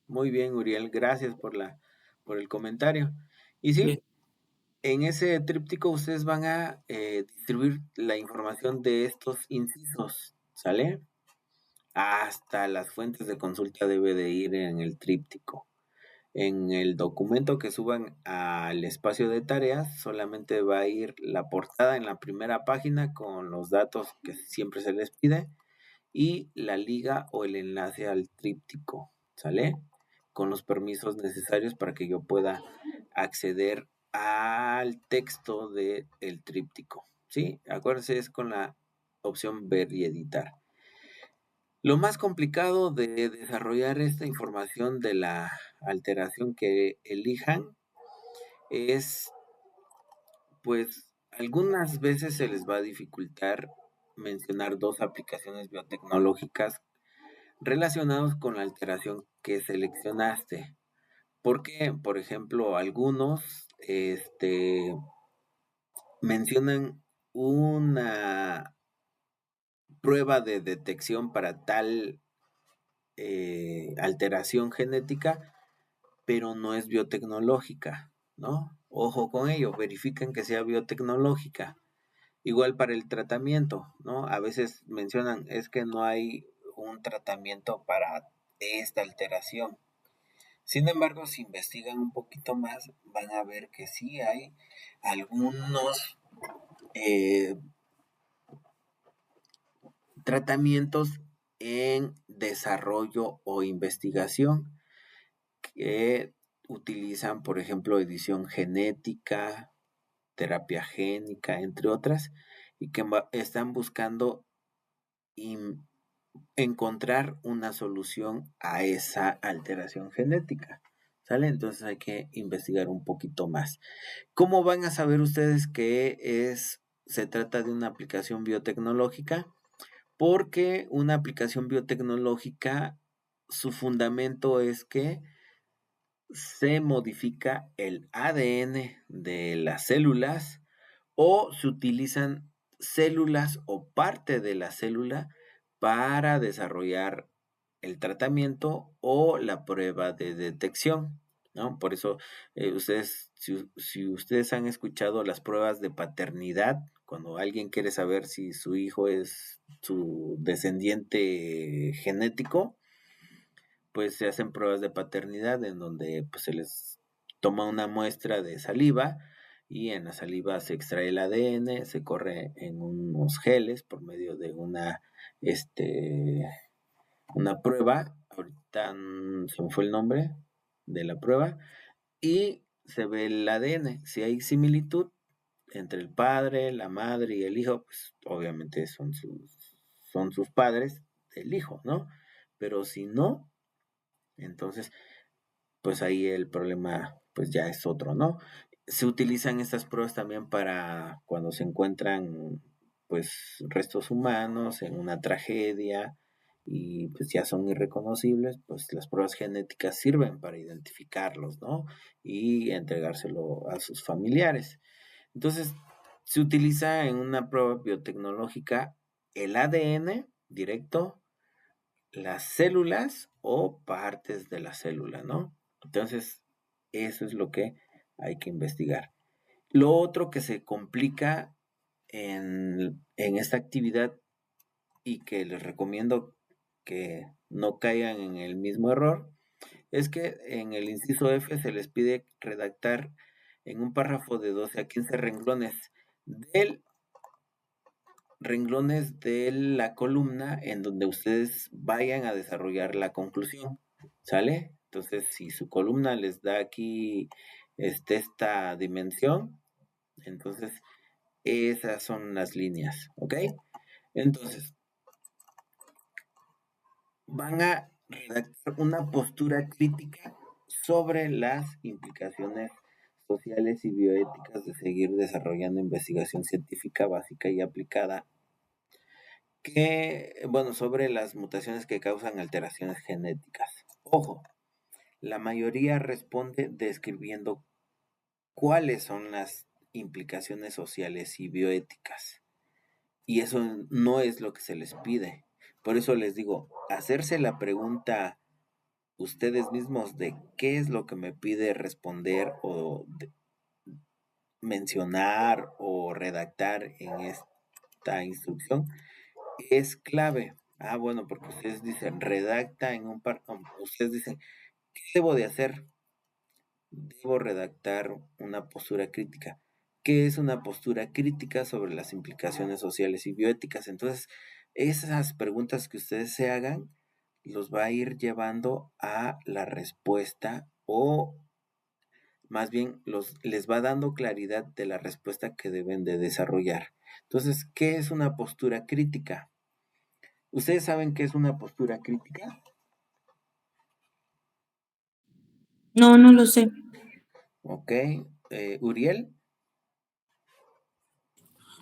Muy bien, Uriel, gracias por el comentario. Y sí, sí. en ese tríptico ustedes van a distribuir la información de estos incisos, ¿sale? Hasta las fuentes de consulta debe de ir en el tríptico. En el documento que suban al espacio de tareas, solamente va a ir la portada en la primera página con los datos que siempre se les pide y la liga o el enlace al tríptico, ¿sale? Con los permisos necesarios para que yo pueda acceder al texto del tríptico, ¿sí? Acuérdense, es con la opción ver y editar. Lo más complicado de desarrollar esta información de la alteración que elijan es, pues, algunas veces se les va a dificultar mencionar dos aplicaciones biotecnológicas relacionados con la alteración que seleccionaste. Porque, por ejemplo, algunos mencionan una prueba de detección para tal alteración genética, pero no es biotecnológica, ¿no? Ojo con ello, verifiquen que sea biotecnológica. Igual para el tratamiento, ¿no? A veces mencionan, es que no hay un tratamiento para esta alteración. Sin embargo, si investigan un poquito más, van a ver que sí hay algunos eh, tratamientos en desarrollo o investigación que utilizan, por ejemplo, edición genética, terapia génica, entre otras, y que están buscando encontrar una solución a esa alteración genética. ¿Sale? Entonces hay que investigar un poquito más. ¿Cómo van a saber ustedes que se trata de una aplicación biotecnológica? Porque una aplicación biotecnológica, su fundamento es que se modifica el ADN de las células o se utilizan células o parte de la célula para desarrollar el tratamiento o la prueba de detección, ¿no? Por eso si ustedes han escuchado las pruebas de paternidad, cuando alguien quiere saber si su hijo es su descendiente genético, pues se hacen pruebas de paternidad en donde pues, se les toma una muestra de saliva y en la saliva se extrae el ADN, se corre en unos geles por medio de una prueba, ahorita se me fue el nombre de la prueba, y se ve el ADN. Si hay similitud, entre el padre, la madre y el hijo, pues obviamente son sus padres del hijo, ¿no? Pero si no, entonces, pues ahí el problema pues ya es otro, ¿no? Se utilizan estas pruebas también para cuando se encuentran pues restos humanos en una tragedia y pues ya son irreconocibles, pues las pruebas genéticas sirven para identificarlos, ¿no? Y entregárselo a sus familiares. Entonces, se utiliza en una prueba biotecnológica el ADN directo, las células o partes de la célula, ¿no? Entonces, eso es lo que hay que investigar. Lo otro que se complica en esta actividad y que les recomiendo que no caigan en el mismo error es que en el inciso F se les pide redactar en un párrafo de 12 a 15 del renglones de la columna en donde ustedes vayan a desarrollar la conclusión, ¿sale? Entonces, si su columna les da aquí esta dimensión, entonces esas son las líneas, ¿ok? Entonces, van a redactar una postura crítica sobre las implicaciones sociales y bioéticas de seguir desarrollando investigación científica básica y aplicada bueno, sobre las mutaciones que causan alteraciones genéticas. Ojo, la mayoría responde describiendo cuáles son las implicaciones sociales y bioéticas. Y eso no es lo que se les pide. Por eso les digo, hacerse la pregunta ustedes mismos de qué es lo que me pide responder o mencionar o redactar en esta instrucción es clave. Ah, bueno, porque ustedes dicen, redacta en ustedes dicen, ¿qué debo de hacer? Debo redactar una postura crítica. ¿Qué es una postura crítica sobre las implicaciones sociales y bioéticas? Entonces, esas preguntas que ustedes se hagan los va a ir llevando a la respuesta o más bien les va dando claridad de la respuesta que deben de desarrollar. Entonces, ¿qué es una postura crítica? ¿Ustedes saben qué es una postura crítica? No, no lo sé. Ok. Uriel.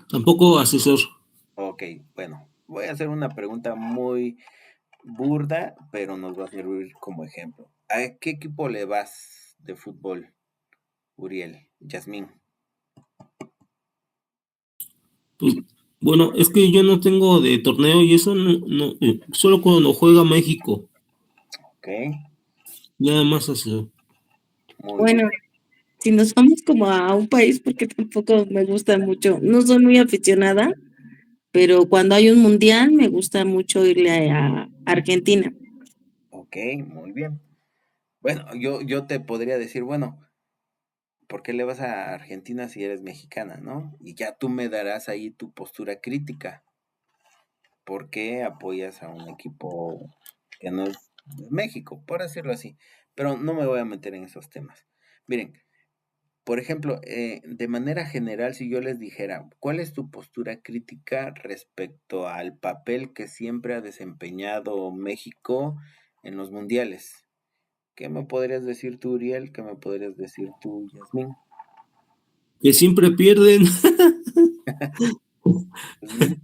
Tampoco, asesor. Ok, bueno, voy a hacer una pregunta muy burda, pero nos va a servir como ejemplo. ¿A qué equipo le vas de fútbol, Uriel? Yasmín. Pues, bueno, es que yo no tengo de torneo y eso solo cuando juega México, Ok, nada más asesor. muy bien. Bueno, si nos vamos como a un país, porque tampoco me gusta mucho, no soy muy aficionada, pero cuando hay un mundial me gusta mucho irle a Argentina. Ok, muy bien. Bueno, yo te podría decir, bueno, ¿por qué le vas a Argentina si eres mexicana, no? Y ya tú me darás ahí tu postura crítica. ¿Por qué apoyas a un equipo que no es de México, por decirlo así? Pero no me voy a meter en esos temas. Miren, por ejemplo, de manera general, si yo les dijera, ¿cuál es tu postura crítica respecto al papel que siempre ha desempeñado México en los mundiales? ¿Qué me podrías decir tú, Uriel? ¿Qué me podrías decir tú, Yasmín? Que siempre pierden. Yasmín.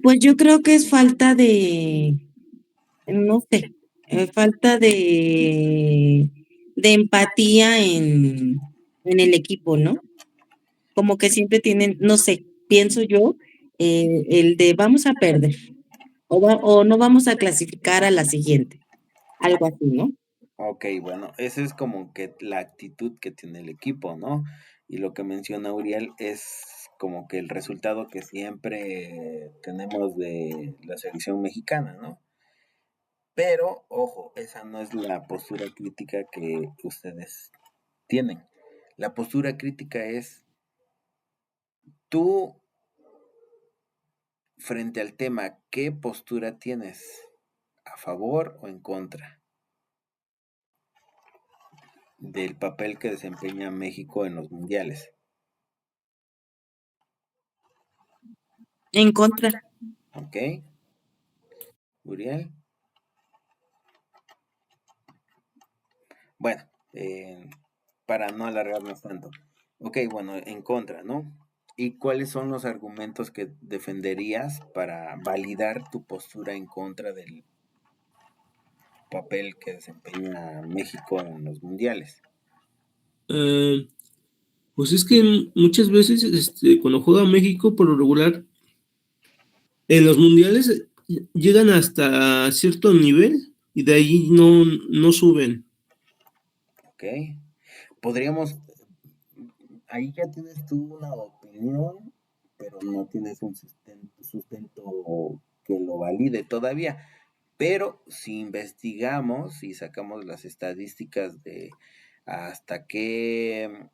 Pues yo creo que es falta de, no sé, falta de empatía en el equipo, ¿no? Como que siempre tienen, no sé, pienso yo, el de vamos a perder o no vamos a clasificar a la siguiente, algo así, ¿no? Ok, bueno, esa es como que la actitud que tiene el equipo, ¿no? Y lo que menciona Uriel es como que el resultado que siempre tenemos de la selección mexicana, ¿no? Pero, ojo, esa no es la postura crítica que ustedes tienen. La postura crítica es tú frente al tema, ¿qué postura tienes? ¿A favor o en contra del papel que desempeña México en los mundiales? En contra. Ok. Uriel. Bueno, para no alargarnos tanto. Ok, bueno, en contra, ¿no? ¿Y cuáles son los argumentos que defenderías para validar tu postura en contra del papel que desempeña México en los mundiales? Eh, pues es que muchas veces cuando juega México, por lo regular, en los mundiales llegan hasta cierto nivel y de ahí no suben. Ok. Podríamos, ahí ya tienes tú una opinión, pero no tienes un sustento que lo valide todavía. Pero si investigamos y sacamos las estadísticas de hasta qué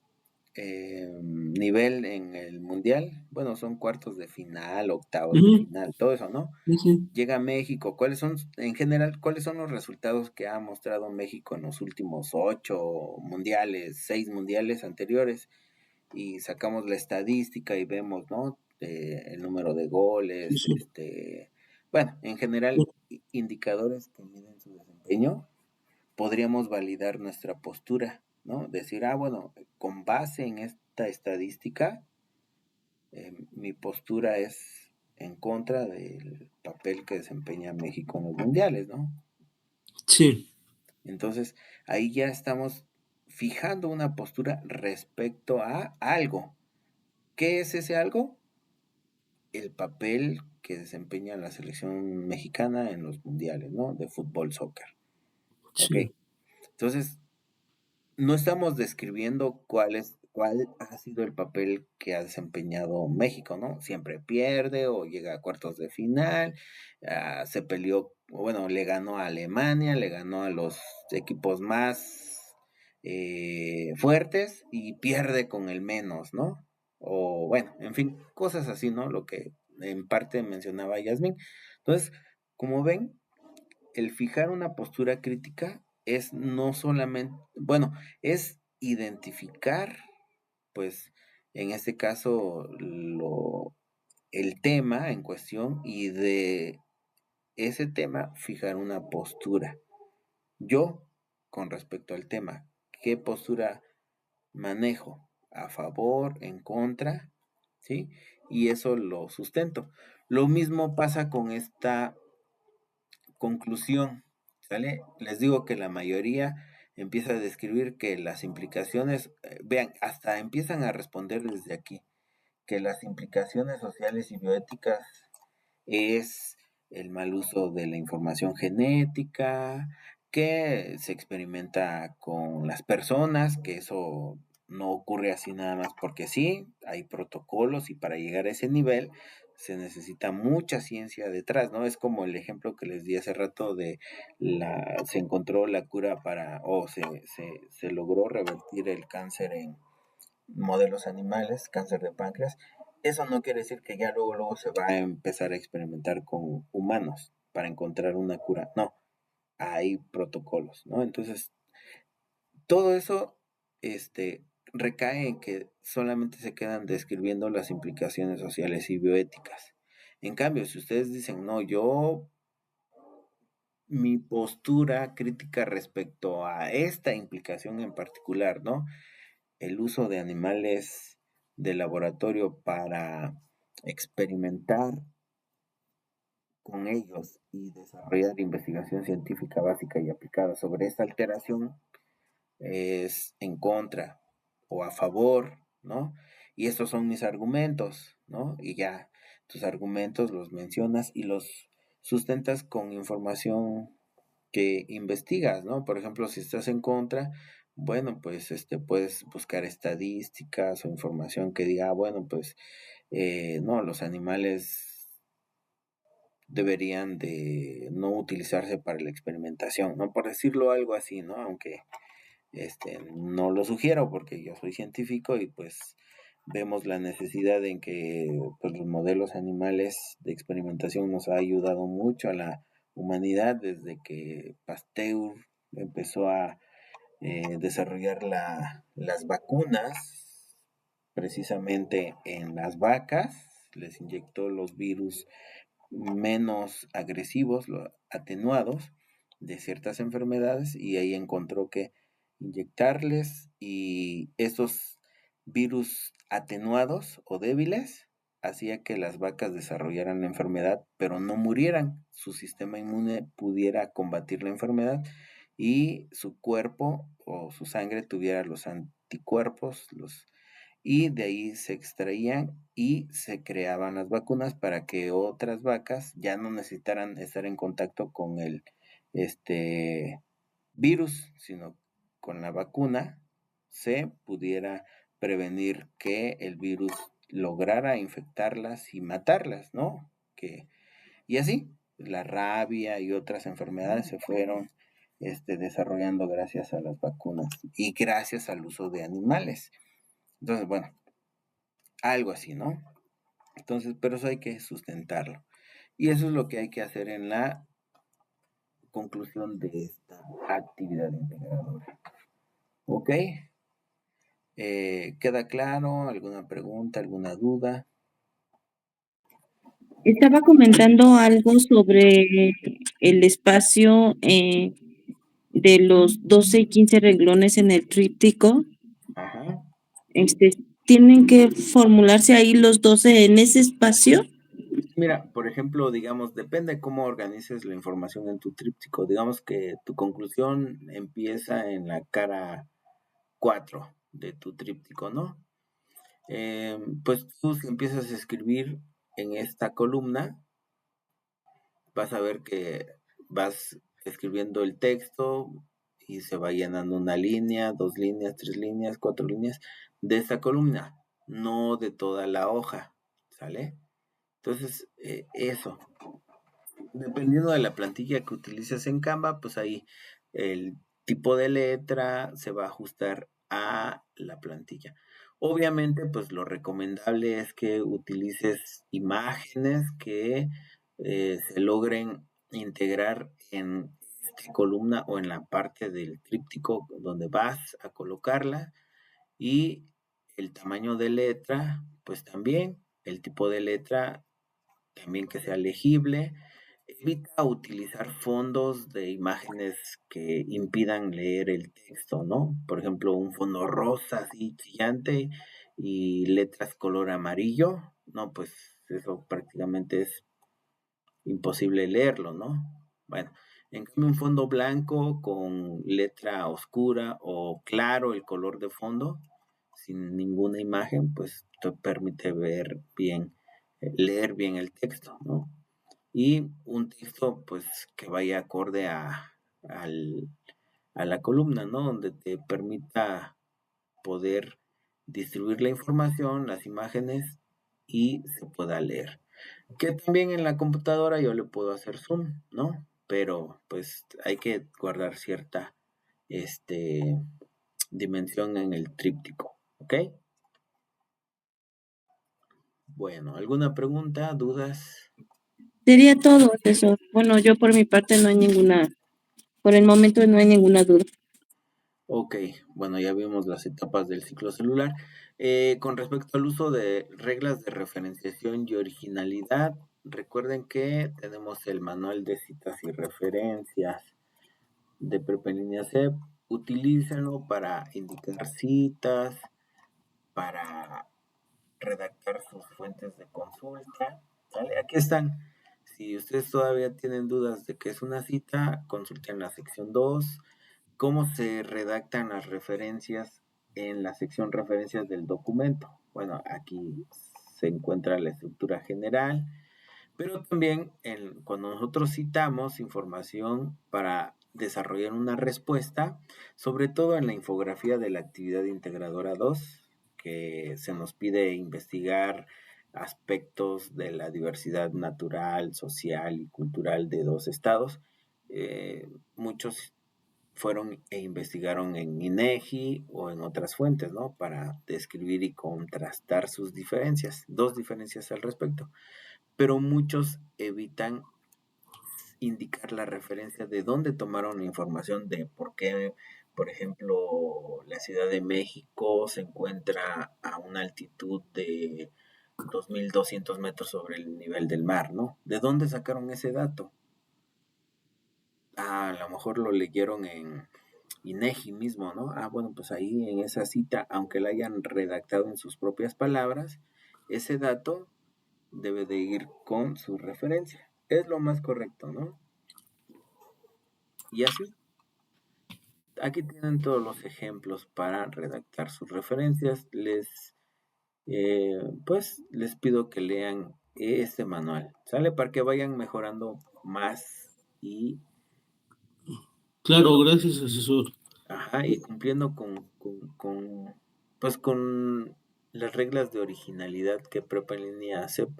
nivel en el mundial, bueno, son cuartos de final, octavos de Ujú, final, todo eso, ¿no? sí, sí. Llega a México, ¿cuáles son, en general, cuáles son los resultados que ha mostrado México en los últimos 8 mundiales, 6 mundiales anteriores? Y sacamos la estadística y vemos, ¿no? El número de Sí, goles, sí. bueno, en general, indicadores que miden su desempeño, podríamos validar nuestra postura, ¿no? Decir, bueno, con base en esta estadística, mi postura es en contra del papel que desempeña México en los mundiales, ¿no? Sí, Entonces, ahí ya estamos fijando una postura respecto a algo. ¿Qué es ese algo? El papel que desempeña la selección mexicana en los mundiales, ¿no? De fútbol, soccer. Ok. sí. Entonces, no estamos describiendo cuál ha sido el papel que ha desempeñado México, ¿no? Siempre pierde o llega a cuartos de final, se peleó, bueno, le ganó a Alemania, le ganó a los equipos más fuertes y pierde con el menos, ¿no? O bueno, en fin, cosas así, ¿no? Lo que en parte mencionaba Yasmín. Entonces, como ven, el fijar una postura crítica es no solamente, bueno, es identificar, pues, en este caso, el tema en cuestión y de ese tema fijar una postura. Yo, con respecto al tema, ¿qué postura manejo? ¿A favor, en contra? ¿Sí? Y eso lo sustento. Lo mismo pasa con esta conclusión, ¿sale? Les digo que la mayoría empieza a describir que las implicaciones, vean, hasta empiezan a responder desde aquí, que las implicaciones sociales y bioéticas es el mal uso de la información genética, que se experimenta con las personas, que eso no ocurre así nada más porque sí, hay protocolos y para llegar a ese nivel se necesita mucha ciencia detrás, ¿no? Es como el ejemplo que les di hace rato de se encontró la cura para, o se logró revertir el cáncer en modelos animales, cáncer de páncreas. Eso no quiere decir que ya luego se va a empezar a experimentar con humanos para encontrar una cura. No, hay protocolos, ¿no? Entonces, todo eso, recae en que solamente se quedan describiendo las implicaciones sociales y bioéticas. En cambio, si ustedes dicen, no, mi postura crítica respecto a esta implicación en particular, ¿no? El uso de animales de laboratorio para experimentar con ellos y desarrollar investigación científica básica y aplicada sobre esta alteración es en contra o a favor, ¿no? Y estos son mis argumentos, ¿no? Y ya tus argumentos los mencionas y los sustentas con información que investigas, ¿no? Por ejemplo, si estás en contra, bueno, pues puedes buscar estadísticas o información que diga, bueno, pues no, los animales deberían de no utilizarse para la experimentación, ¿no? Por decirlo algo así, ¿no? Aunque no lo sugiero porque yo soy científico y pues vemos la necesidad en que pues, los modelos animales de experimentación nos ha ayudado mucho a la humanidad desde que Pasteur empezó a desarrollar las vacunas precisamente en las vacas les inyectó los virus menos agresivos, atenuados de ciertas enfermedades, y ahí encontró que inyectarles y esos virus atenuados o débiles hacía que las vacas desarrollaran la enfermedad, pero no murieran. Su sistema inmune pudiera combatir la enfermedad y su cuerpo o su sangre tuviera los anticuerpos, y de ahí se extraían y se creaban las vacunas para que otras vacas ya no necesitaran estar en contacto con el virus, sino con la vacuna se pudiera prevenir que el virus lograra infectarlas y matarlas, ¿no? Y así, la rabia y otras enfermedades se fueron desarrollando gracias a las vacunas y gracias al uso de animales. Entonces, bueno, algo así, ¿no? Entonces, pero eso hay que sustentarlo. Y eso es lo que hay que hacer en la conclusión de esta actividad integradora. ¿Ok? ¿Queda claro? ¿Alguna pregunta? ¿Alguna duda? Estaba comentando algo sobre el espacio de los 12 y 15 renglones en el tríptico. Ajá. Este, ¿tienen que formularse ahí los 12 en ese espacio? Mira, por ejemplo, digamos, depende cómo organices la información en tu tríptico. Digamos que tu conclusión empieza en la cara 4 de tu tríptico, ¿no? Pues tú si empiezas a escribir en esta columna, vas a ver que vas escribiendo el texto y se va llenando una línea, 2 líneas, 3 líneas, 4 líneas de esta columna, no de toda la hoja, ¿sale? Entonces, eso. Dependiendo de la plantilla que utilices en Canva, pues ahí el tipo de letra se va a ajustar a la plantilla. Obviamente, pues lo recomendable es que utilices imágenes que se logren integrar en esta columna o en la parte del tríptico donde vas a colocarla, y el tamaño de letra, pues también, el tipo de letra también que sea legible. Evita utilizar fondos de imágenes que impidan leer el texto, ¿no? Por ejemplo, un fondo rosa así chillante y letras color amarillo, no, pues eso prácticamente es imposible leerlo, ¿no? Bueno, en cambio un fondo blanco con letra oscura o claro el color de fondo, sin ninguna imagen, pues te permite ver bien, leer bien el texto, ¿no? Y un texto pues que vaya acorde al- a la columna, ¿no? Donde te permita poder distribuir la información, las imágenes y se pueda leer. Que también en la computadora yo le puedo hacer zoom, ¿no? Pero pues hay que guardar cierta este, dimensión en el tríptico, ¿ok? Bueno, ¿alguna pregunta, dudas? Sería todo eso. Bueno, yo por mi parte no hay ninguna, por el momento no hay ninguna duda. Ok, bueno, ya vimos las etapas del ciclo celular. Con respecto al uso de reglas de referenciación y originalidad, recuerden que tenemos el manual de citas y referencias de Prepelínea CEP. Utilícenlo para indicar citas, para redactar sus fuentes de consulta. ¿Vale? Aquí están. Si ustedes todavía tienen dudas de qué es una cita, consulten la sección 2. ¿Cómo se redactan las referencias en la sección referencias del documento? Bueno, aquí se encuentra la estructura general, pero también cuando nosotros citamos información para desarrollar una respuesta, sobre todo en la infografía de la actividad integradora 2, que se nos pide investigar aspectos de la diversidad natural, social y cultural de 2 estados, muchos fueron e investigaron en INEGI o en otras fuentes, ¿no? Para describir y contrastar sus diferencias, 2 diferencias al respecto. Pero muchos evitan indicar la referencia de dónde tomaron la información, de por qué, por ejemplo, la Ciudad de México se encuentra a una altitud de 2.200 metros sobre el nivel del mar, ¿no? ¿De dónde sacaron ese dato? A lo mejor lo leyeron en INEGI mismo, ¿no? Bueno, pues ahí en esa cita, aunque la hayan redactado en sus propias palabras, ese dato debe de ir con su referencia. Es lo más correcto, ¿no? Y así, aquí tienen todos los ejemplos para redactar sus referencias. Pues les pido que lean este manual, ¿sale? Para que vayan mejorando más y Claro, gracias, asesor. ajá, y cumpliendo pues con las reglas de originalidad que Prepa en Línea CEP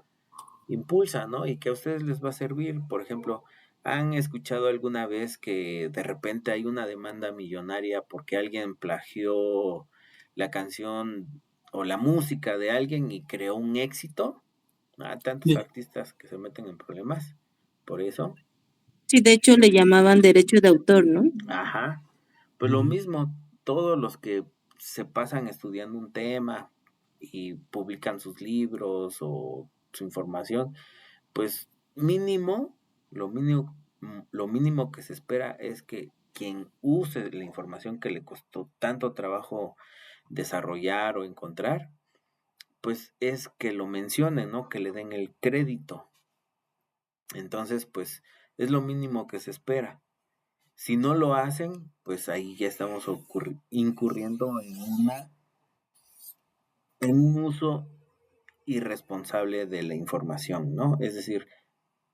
impulsa, ¿no? Y que a ustedes les va a servir. Por ejemplo, ¿han escuchado alguna vez que de repente hay una demanda millonaria porque alguien plagió la canción o la música de alguien y creó un éxito? Tantos Sí, artistas que se meten en problemas por eso. Sí, de hecho le llamaban derecho de autor, ¿no? Ajá. Pues lo mismo, todos los que se pasan estudiando un tema y publican sus libros o su información, pues mínimo, lo mínimo que se espera es que quien use la información que le costó tanto trabajo desarrollar o encontrar, pues es que lo mencione, ¿no? Que le den el crédito. Entonces, pues es lo mínimo que se espera. Si no lo hacen, pues ahí ya estamos incurriendo en un uso irresponsable de la información, ¿no? Es decir,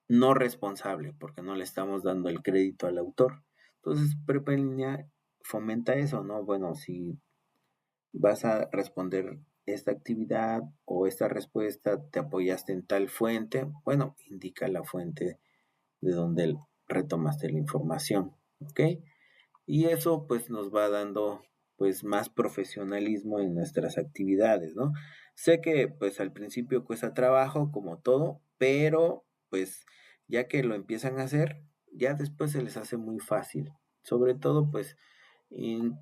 no responsable, porque no le estamos dando el crédito al autor. Entonces, Prepa en Línea fomenta eso, ¿no? Bueno, si vas a responder esta actividad o esta respuesta, te apoyaste en tal fuente, bueno, indica la fuente de donde retomaste la información, ¿ok? Y eso pues nos va dando pues más profesionalismo en nuestras actividades, ¿no? Sé que pues al principio cuesta trabajo como todo, pero pues ya que lo empiezan a hacer, ya después se les hace muy fácil, sobre todo pues en-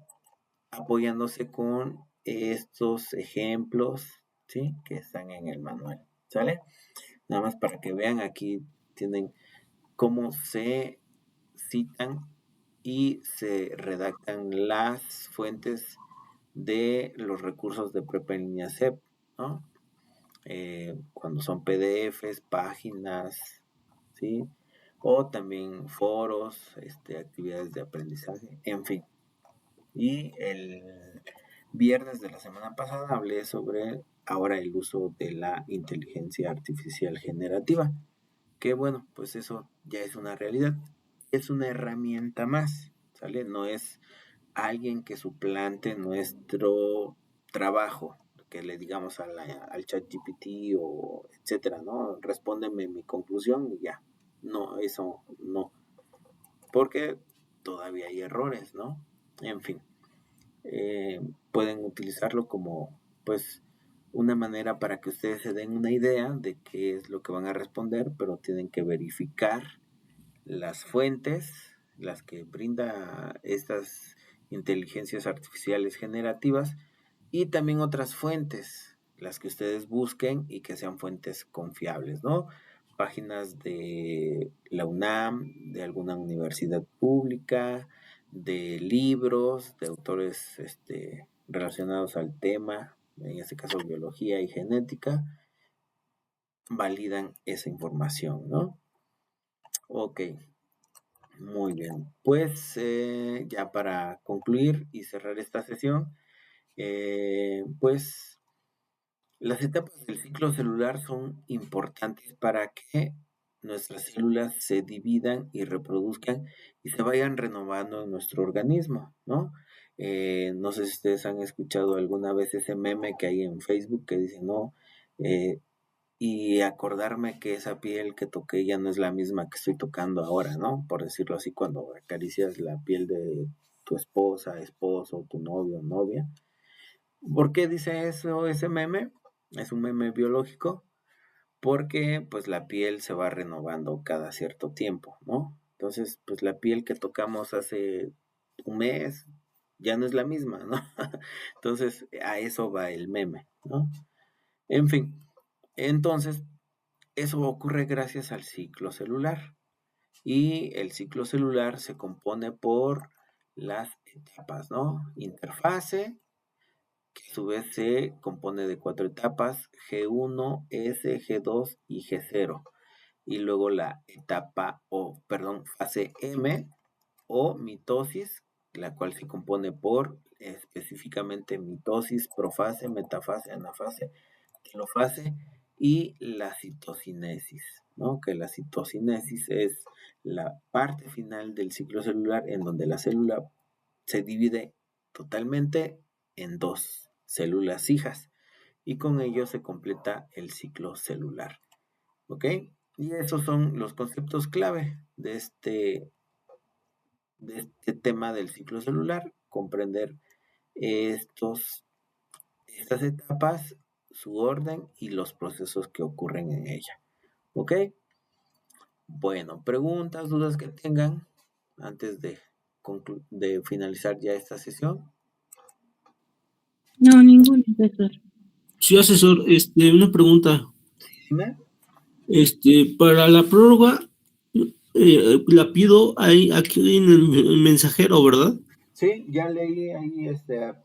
apoyándose con estos ejemplos, ¿sí? Que están en el manual, ¿sale? Nada más para que vean, aquí tienen cómo se citan y se redactan las fuentes de los recursos de Prepa en Línea CEP, ¿no? Cuando son PDFs, páginas, ¿sí? O también foros, actividades de aprendizaje, en fin. Y el viernes de la semana pasada hablé sobre ahora el uso de la inteligencia artificial generativa, que bueno, pues eso ya es una realidad, es una herramienta más, ¿sale? No es alguien que suplante nuestro trabajo, que le digamos al chat GPT o etcétera, ¿no? Respóndeme mi conclusión y ya. No, eso no, porque todavía hay errores, ¿no? En fin, pueden utilizarlo como, pues, una manera para que ustedes se den una idea de qué es lo que van a responder, pero tienen que verificar las fuentes, las que brinda estas inteligencias artificiales generativas y también otras fuentes, las que ustedes busquen y que sean fuentes confiables, ¿no? Páginas de la UNAM, de alguna universidad pública, de libros, de autores relacionados al tema, en este caso biología y genética, validan esa información, ¿no? Ok, muy bien. Pues ya para concluir y cerrar esta sesión, pues las etapas del ciclo celular son importantes para que nuestras células se dividan y reproduzcan y se vayan renovando en nuestro organismo, ¿no? No sé si ustedes han escuchado alguna vez ese meme que hay en Facebook que dice, no, eh, y acordarme que esa piel que toqué ya no es la misma que estoy tocando ahora, ¿no? Por decirlo así, cuando acaricias la piel de tu esposa, esposo, tu novio, novia. ¿Por qué dice eso ese meme? Es un meme biológico porque pues la piel se va renovando cada cierto tiempo, ¿no? Entonces, pues la piel que tocamos hace un mes ya no es la misma, ¿no? Entonces, a eso va el meme, ¿no? En fin, Entonces, eso ocurre gracias al ciclo celular. Y el ciclo celular se compone por las etapas, ¿no? Interfase, que a su vez se compone de 4 etapas, G1, S, G2 y G0. Y luego la fase M o mitosis, la cual se compone por específicamente mitosis, profase, metafase, anafase, telofase y la citocinesis, ¿no? Que la citocinesis es la parte final del ciclo celular en donde la célula se divide totalmente en dos células hijas y con ello se completa el ciclo celular, ¿ok? Y esos son los conceptos clave de este tema del ciclo celular, comprender estas etapas, su orden y los procesos que ocurren en ella. ¿Ok? Bueno, preguntas, dudas que tengan antes de finalizar ya esta sesión. No, ningún profesor. Sí, asesor, una pregunta. Dime. Para la prórroga, la pido ahí, aquí en el mensajero, ¿verdad? Sí, ya leí ahí,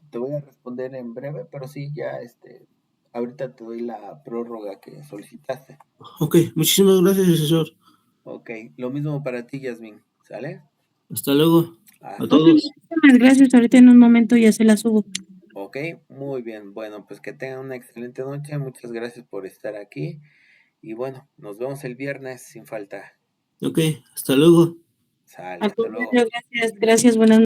te voy a responder en breve, pero sí, ya, ahorita te doy la prórroga que solicitaste. Ok, muchísimas gracias, asesor. Ok, lo mismo para ti, Yasmin, ¿sale? Hasta luego. A Hasta todos. Muchísimas gracias. Ahorita en un momento ya se la subo. Ok, muy bien. Bueno, pues que tengan una excelente noche. Muchas gracias por estar aquí. Y bueno, nos vemos el viernes sin falta. Ok, hasta luego. Sale, Al hasta luego. contrario, gracias. Gracias, buenas noches.